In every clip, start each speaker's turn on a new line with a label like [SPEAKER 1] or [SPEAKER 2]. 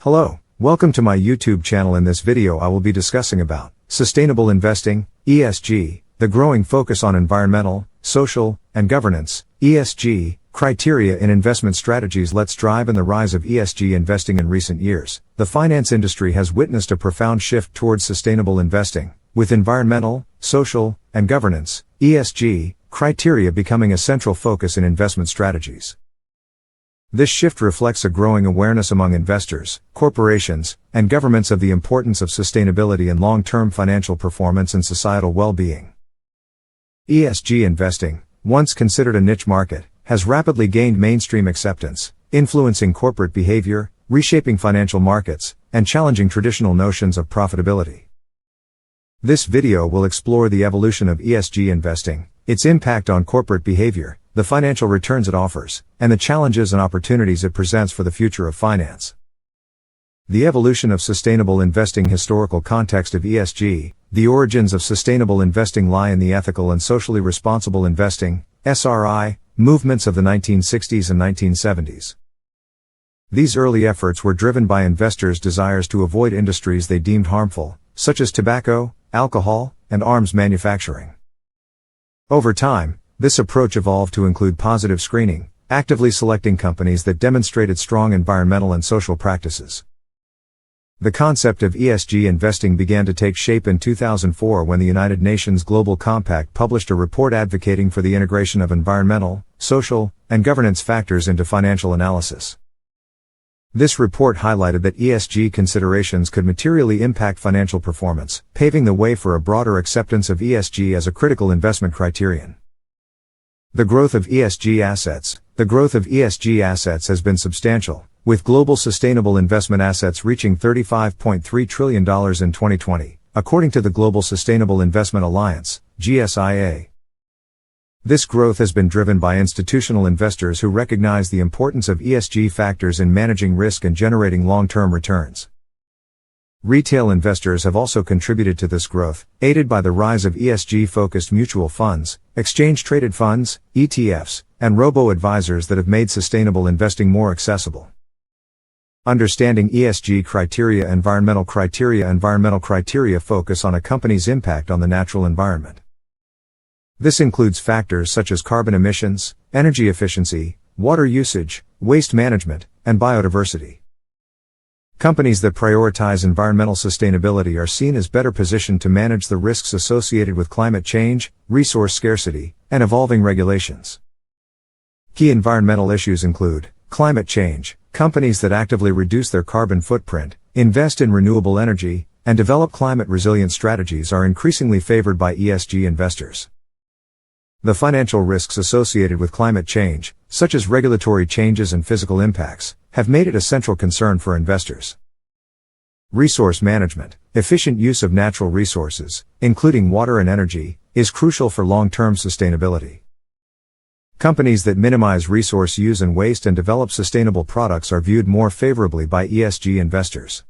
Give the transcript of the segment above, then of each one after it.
[SPEAKER 1] Hello, welcome to my YouTube channel. In this video I will be discussing about sustainable investing, ESG, the growing focus on environmental, social, and governance, ESG, criteria in investment strategies. Let's dive in the rise of ESG investing. In recent years, the finance industry has witnessed a profound shift towards sustainable investing, with environmental, social, and governance, ESG, criteria becoming a central focus in investment strategies. This shift reflects a growing awareness among investors, corporations, and governments of the importance of sustainability in long-term financial performance and societal well-being. ESG investing, once considered a niche market, has rapidly gained mainstream acceptance, influencing corporate behavior, reshaping financial markets, and challenging traditional notions of profitability. This video will explore the evolution of ESG investing, its impact on corporate behavior, the financial returns it offers, and the challenges and opportunities it presents for the future of finance. The evolution of sustainable investing. Historical context of ESG. The origins of sustainable investing lie in the ethical and socially responsible investing, SRI, movements of the 1960s and 1970s. These early efforts were driven by investors' desires to avoid industries they deemed harmful, such as tobacco, alcohol, and arms manufacturing. Over time, this approach evolved to include positive screening, actively selecting companies that demonstrated strong environmental and social practices. The concept of ESG investing began to take shape in 2004 when the United Nations Global Compact published a report advocating for the integration of environmental, social, and governance factors into financial analysis. This report highlighted that ESG considerations could materially impact financial performance, paving the way for a broader acceptance of ESG as a critical investment criterion. The growth of ESG assets. The growth of ESG assets has been substantial, with global sustainable investment assets reaching $35.3 trillion in 2020, according to the Global Sustainable Investment Alliance, GSIA. This growth has been driven by institutional investors who recognize the importance of ESG factors in managing risk and generating long-term returns. Retail investors have also contributed to this growth, aided by the rise of ESG-focused mutual funds, exchange-traded funds, ETFs, and robo-advisors that have made sustainable investing more accessible. Understanding ESG criteria. Environmental criteria focus on a company's impact on the natural environment. This includes factors such as carbon emissions, energy efficiency, water usage, waste management, and biodiversity. Companies that prioritize environmental sustainability are seen as better positioned to manage the risks associated with climate change, resource scarcity, and evolving regulations. Key environmental issues include climate change. Companies that actively reduce their carbon footprint, invest in renewable energy, and develop climate-resilient strategies are increasingly favored by ESG investors. The financial risks associated with climate change, such as regulatory changes and physical impacts, have made it a central concern for investors. Resource management. Efficient use of natural resources, including water and energy, is crucial for long-term sustainability. Companies that minimize resource use and waste and develop sustainable products are viewed more favorably by ESG investors.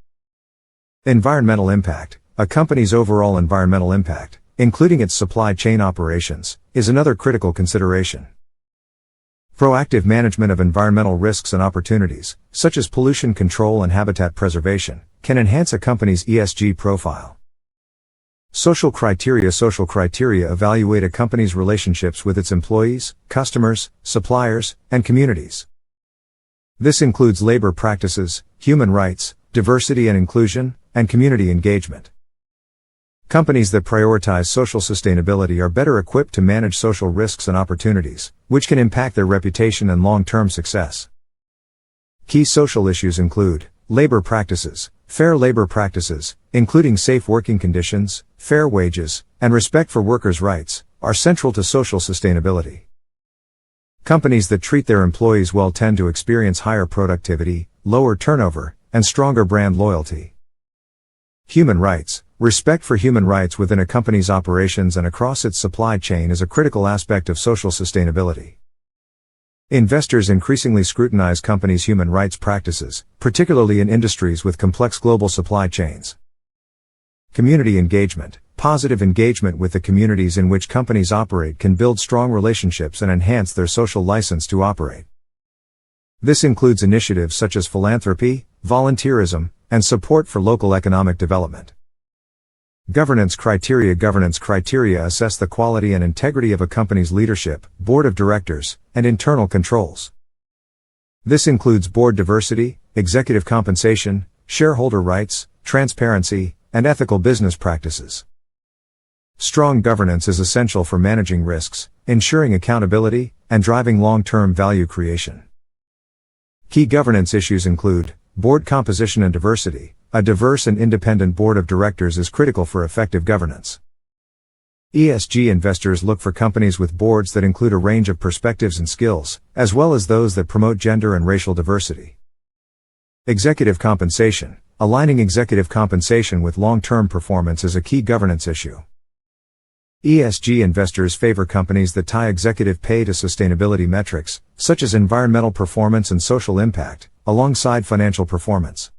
[SPEAKER 1] Environmental impact. A company's overall environmental impact, including its supply chain operations, is another critical consideration. Proactive management of environmental risks and opportunities, such as pollution control and habitat preservation, can enhance a company's ESG profile. Social criteria evaluate a company's relationships with its employees, customers, suppliers, and communities. This includes labor practices, human rights, diversity and inclusion, and community engagement. Companies that prioritize social sustainability are better equipped to manage social risks and opportunities, which can impact their reputation and long-term success. Key social issues include labor practices. Fair labor practices, including safe working conditions, fair wages, and respect for workers' rights, are central to social sustainability. Companies that treat their employees well tend to experience higher productivity, lower turnover, and stronger brand loyalty. Human rights. Respect for human rights within a company's operations and across its supply chain is a critical aspect of social sustainability. Investors increasingly scrutinize companies' human rights practices, particularly in industries with complex global supply chains. Community engagement. Positive engagement with the communities in which companies operate can build strong relationships and enhance their social license to operate. This includes initiatives such as philanthropy, volunteerism, and support for local economic development. Governance criteria assess the quality and integrity of a company's leadership, board of directors, and internal controls. This includes board diversity, executive compensation, shareholder rights, transparency, and ethical business practices. Strong governance is essential for managing risks, ensuring accountability, and driving long-term value creation. Key governance issues include board composition and diversity. A diverse and independent board of directors is critical for effective governance. ESG investors look for companies with boards that include a range of perspectives and skills, as well as those that promote gender and racial diversity. Executive compensation. Aligning executive compensation with long-term performance is a key governance issue. ESG investors favor companies that tie executive pay to sustainability metrics, such as environmental performance and social impact, alongside financial performance.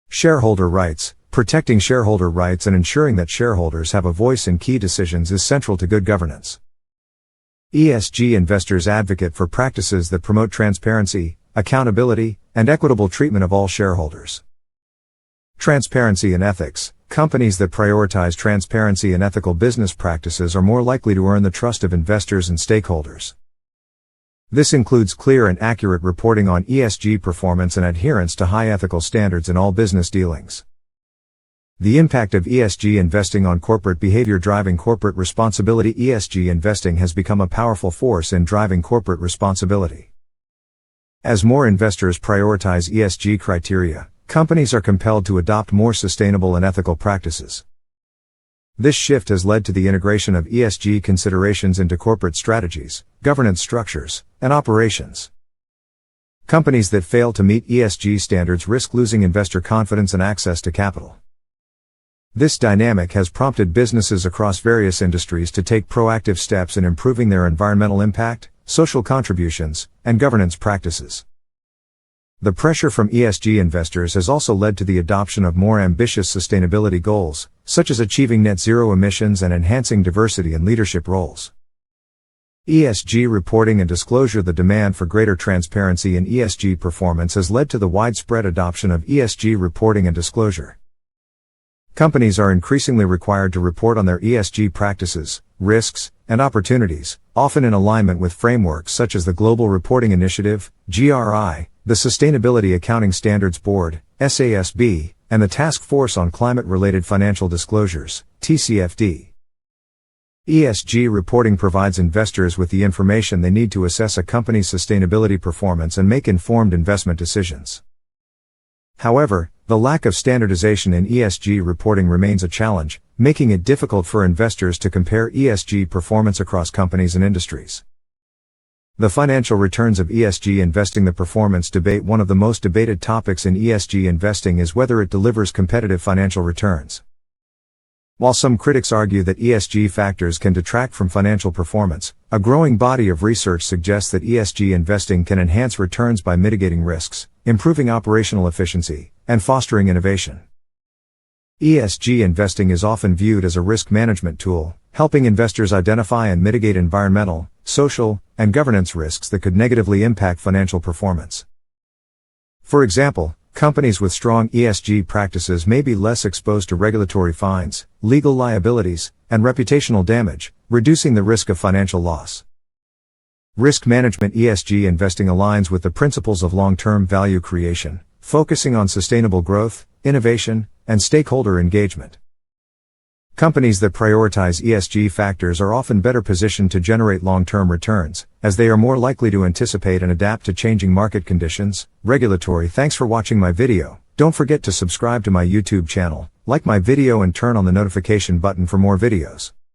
[SPEAKER 1] Shareholder rights. Protecting shareholder rights and ensuring that shareholders have a voice in key decisions is central to good governance. ESG investors advocate for practices that promote transparency, accountability, and equitable treatment of all shareholders. Transparency and ethics. Companies that prioritize transparency and ethical business practices are more likely to earn the trust of investors and stakeholders. This includes clear and accurate reporting on ESG performance and adherence to high ethical standards in all business dealings. The impact of ESG investing on corporate behavior. Driving corporate responsibility. ESG investing has become a powerful force in driving corporate responsibility. As more investors prioritize ESG criteria, companies are compelled to adopt more sustainable and ethical practices. This shift has led to the integration of ESG considerations into corporate strategies, governance structures, and operations. Companies that fail to meet ESG standards risk losing investor confidence and access to capital. This dynamic has prompted businesses across various industries to take proactive steps in improving their environmental impact, social contributions, and governance practices. The pressure from ESG investors has also led to the adoption of more ambitious sustainability goals, such as achieving net zero emissions and enhancing diversity in leadership roles. ESG reporting and disclosure. The demand for greater transparency in ESG performance has led to the widespread adoption of ESG reporting and disclosure. Companies are increasingly required to report on their ESG practices, risks, and opportunities, often in alignment with frameworks such as the Global Reporting Initiative, GRI, the Sustainability Accounting Standards Board, SASB, and the Task Force on Climate-Related Financial Disclosures, TCFD. ESG reporting provides investors with the information they need to assess a company's sustainability performance and make informed investment decisions. However, the lack of standardization in ESG reporting remains a challenge, making it difficult for investors to compare ESG performance across companies and industries. The financial returns of ESG investing. The performance debate. One of the most debated topics in ESG investing is whether it delivers competitive financial returns. While some critics argue that ESG factors can detract from financial performance, a growing body of research suggests that ESG investing can enhance returns by mitigating risks, improving operational efficiency, and fostering innovation. ESG investing is often viewed as a risk management tool, helping investors identify and mitigate environmental, social, and governance risks that could negatively impact financial performance. For example, companies with strong ESG practices may be less exposed to regulatory fines, legal liabilities, and reputational damage, reducing the risk of financial loss. Risk management. ESG investing aligns with the principles of long-term value creation, focusing on sustainable growth, innovation, and stakeholder engagement. Companies that prioritize ESG factors are often better positioned to generate long-term returns, as they are more likely to anticipate and adapt to changing market conditions. Regulatory. Thanks for watching my video. Don't forget to subscribe to my YouTube channel, like my video and turn on the notification button for more videos.